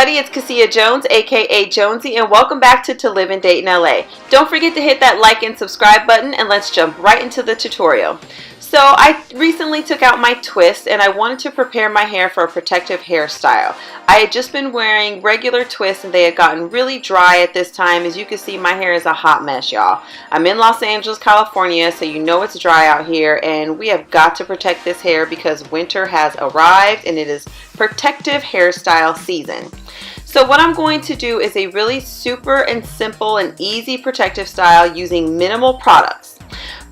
everybody, it's Cassia Jones, aka Jonesy, and welcome back to Live and Date in LA. Don't forget to hit that like and subscribe button, and let's jump right into the tutorial. So I recently took out my twist and I wanted to prepare my hair for a protective hairstyle. I had just been wearing regular twists and they had gotten really dry at this time. As you can see, my hair is a hot mess, y'all. I'm in Los Angeles, California, so you know it's dry out here, and we have got to protect this hair because winter has arrived and it is protective hairstyle season. So what I'm going to do is a really super and simple and easy protective style using minimal products.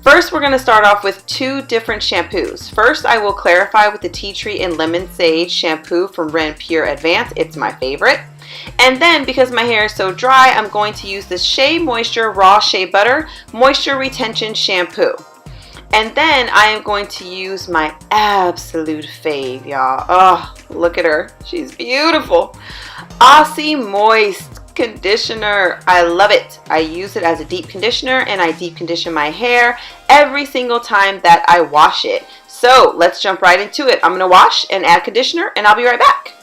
First, we're going to start off with two different shampoos. First, I will clarify with the Tea Tree and Lemon Sage shampoo from Renpure Advanced. It's my favorite. And then, because my hair is so dry, I'm going to use the Shea Moisture Raw Shea Butter Moisture Retention Shampoo. And then I am going to use my absolute fave, y'all. Oh, look at her. She's beautiful. Aussie Moist conditioner. I love it. I use it as a deep conditioner and I deep condition my hair every single time that I wash it. So let's jump right into it. I'm going to wash and add conditioner and I'll be right back.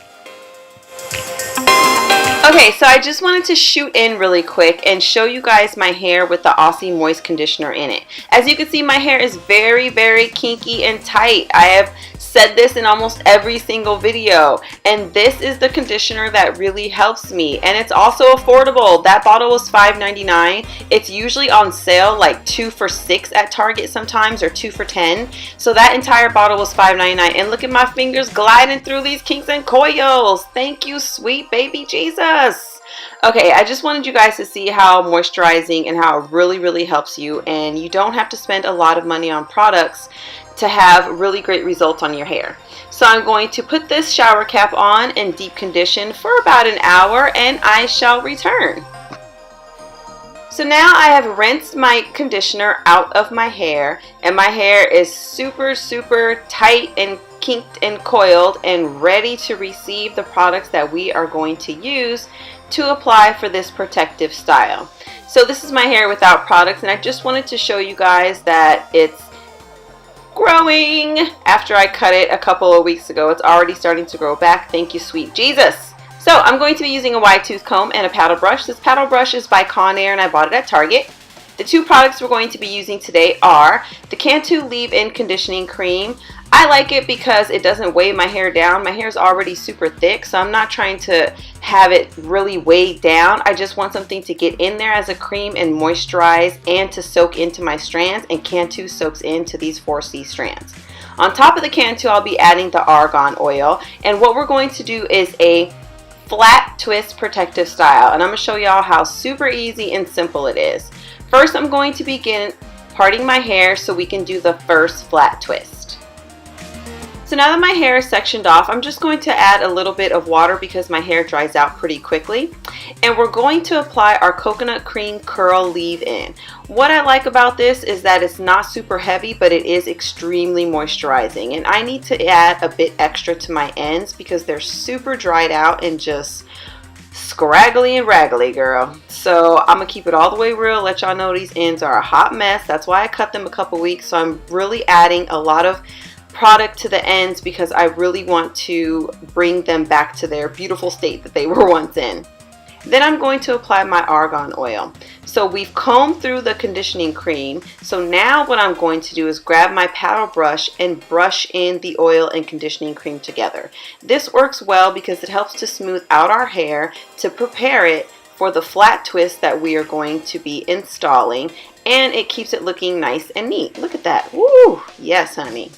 Okay, so I just wanted to shoot in really quick and show you guys my hair with the Aussie Moist conditioner in it. As you can see, my hair is very, very kinky and tight. I have said this in almost every single video, and this is the conditioner that really helps me, and it's also affordable. That bottle was $5.99. It's usually on sale like 2 for $6 at Target sometimes, or 2 for $10. So that entire bottle was $5.99, and look at my fingers gliding through these kinks and coils. Thank you, sweet baby Jesus. Okay, I just wanted you guys to see how moisturizing and how it really helps you, and you don't have to spend a lot of money on products to have really great results on your hair. So I'm going to put this shower cap on and deep condition for about an hour, and I shall return. So now I have rinsed my conditioner out of my hair, and my hair is super tight and kinked and coiled and ready to receive the products that we are going to use to apply for this protective style. So this is my hair without products, and I just wanted to show you guys that it's growing. After I cut it a couple of weeks ago, it's already starting to grow back. Thank you, sweet Jesus. So I'm going to be using a wide tooth comb and a paddle brush. This paddle brush is by Conair and I bought it at Target. The two products we're going to be using today are the Cantu Leave-In Conditioning Cream. I like it because it doesn't weigh my hair down. My hair is already super thick, so I'm not trying to have it really weighed down. I just want something to get in there as a cream and moisturize and to soak into my strands, and Cantu soaks into these 4C strands. On top of the Cantu, I'll be adding the argan oil, and what we're going to do is a flat twist protective style, and I'm going to show y'all how super easy and simple it is. First, I'm going to begin parting my hair so we can do the first flat twist. So now that my hair is sectioned off, I'm just going to add a little bit of water because my hair dries out pretty quickly. And we're going to apply our coconut cream curl leave-in. What I like about this is that it's not super heavy, but it is extremely moisturizing. And I need to add a bit extra to my ends because they're super dried out and just scraggly and raggly, girl. So I'm gonna keep it all the way real, let y'all know these ends are a hot mess. That's why I cut them a couple weeks. So I'm really adding a lot of product to the ends because I really want to bring them back to their beautiful state that they were once in. Then I'm going to apply my argan oil. So we've combed through the conditioning cream. So now what I'm going to do is grab my paddle brush and brush in the oil and conditioning cream together. This works well because it helps to smooth out our hair to prepare it for the flat twist that we are going to be installing, and it keeps it looking nice and neat. Look at that. Woo! Yes, honey.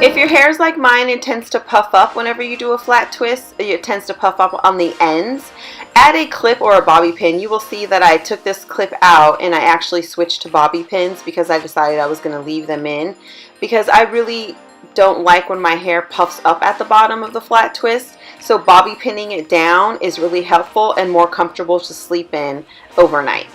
If your hair is like mine and tends to puff up whenever you do a flat twist, it tends to puff up on the ends, add a clip or a bobby pin. You will see that I took this clip out and I actually switched to bobby pins because I decided I was going to leave them in, because I really don't like when my hair puffs up at the bottom of the flat twist. So bobby pinning it down is really helpful and more comfortable to sleep in overnight.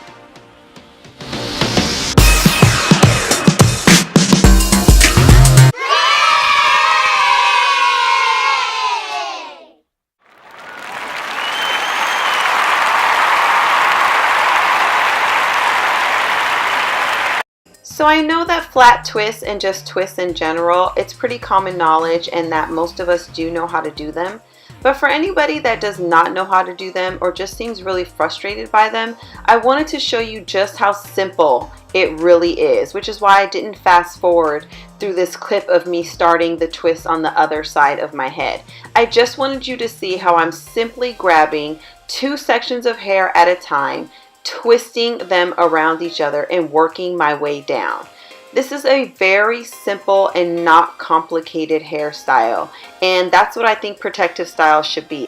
So I know that flat twists and just twists in general, it's pretty common knowledge and that most of us do know how to do them. But for anybody that does not know how to do them or just seems really frustrated by them, I wanted to show you just how simple it really is, which is why I didn't fast forward through this clip of me starting the twist on the other side of my head. I just wanted you to see how I'm simply grabbing 2 sections of hair at a time, twisting them around each other and working my way down. This is a very simple and not complicated hairstyle, and that's what I think protective styles should be.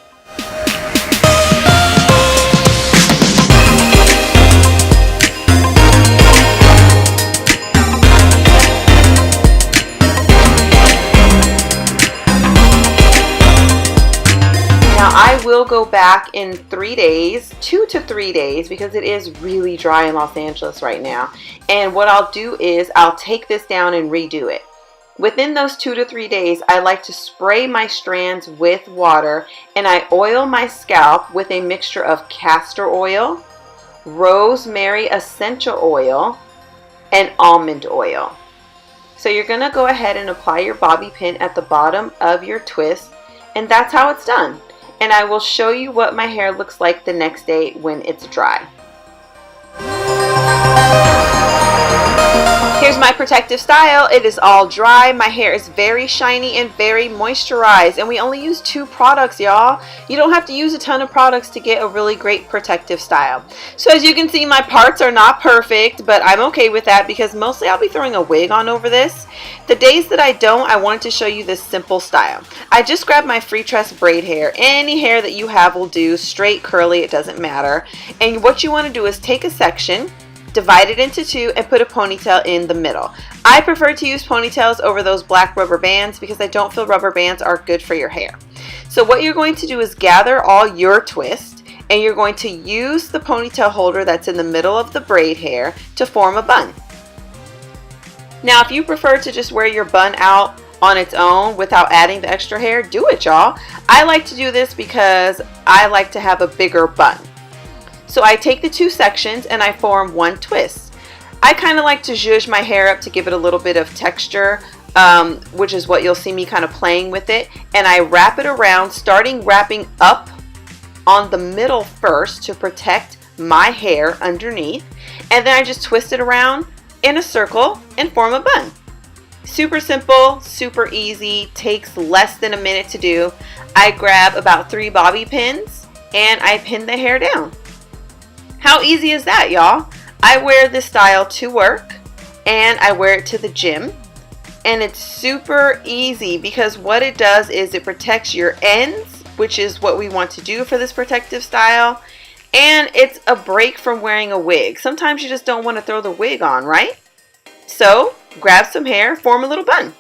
Now I will go back in 3 days, 2 to 3 days, because it is really dry in Los Angeles right now. And what I'll do is I'll take this down and redo it. Within those 2 to 3 days, I like to spray my strands with water, and I oil my scalp with a mixture of castor oil, rosemary essential oil, and almond oil. So you're going to go ahead and apply your bobby pin at the bottom of your twist, and that's how it's done. And I will show you what my hair looks like the next day when it's dry. Here's my protective style. It is all dry. My hair is very shiny and very moisturized, and we only use 2 products, y'all. You don't have to use a ton of products to get a really great protective style. So as you can see, my parts are not perfect, but I'm okay with that because mostly I'll be throwing a wig on over this. The days that I don't, I wanted to show you this simple style. I just grabbed my free tress braid hair. Any hair that you have will do, straight, curly, it doesn't matter. And what you want to do is take a section, divide it into 2, and put a ponytail in the middle. I prefer to use ponytails over those black rubber bands because I don't feel rubber bands are good for your hair. So what you're going to do is gather all your twist, and you're going to use the ponytail holder that's in the middle of the braid hair to form a bun. Now if you prefer to just wear your bun out on its own without adding the extra hair, do it, y'all. I like to do this because I like to have a bigger bun. So I take the 2 sections and I form 1 twist. I kind of like to zhuzh my hair up to give it a little bit of texture, which is what you'll see me kind of playing with it. And I wrap it around, starting wrapping up on the middle first to protect my hair underneath. And then I just twist it around in a circle and form a bun. Super simple, super easy, takes less than a minute to do. I grab about 3 bobby pins and I pin the hair down. How easy is that, y'all? I wear this style to work and I wear it to the gym, and it's super easy because what it does is it protects your ends, which is what we want to do for this protective style, and it's a break from wearing a wig. Sometimes you just don't want to throw the wig on, right? So grab some hair, form a little bun.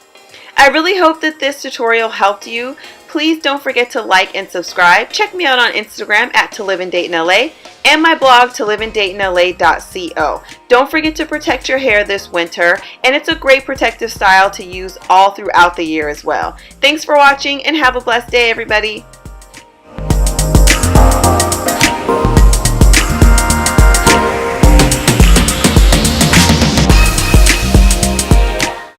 I really hope that this tutorial helped you. Please don't forget to like and subscribe. Check me out on Instagram at @toliveanddate_in_LA and my blog toliveanddate_in_LA.co. Don't forget to protect your hair this winter, and it's a great protective style to use all throughout the year as well. Thanks for watching and have a blessed day, everybody.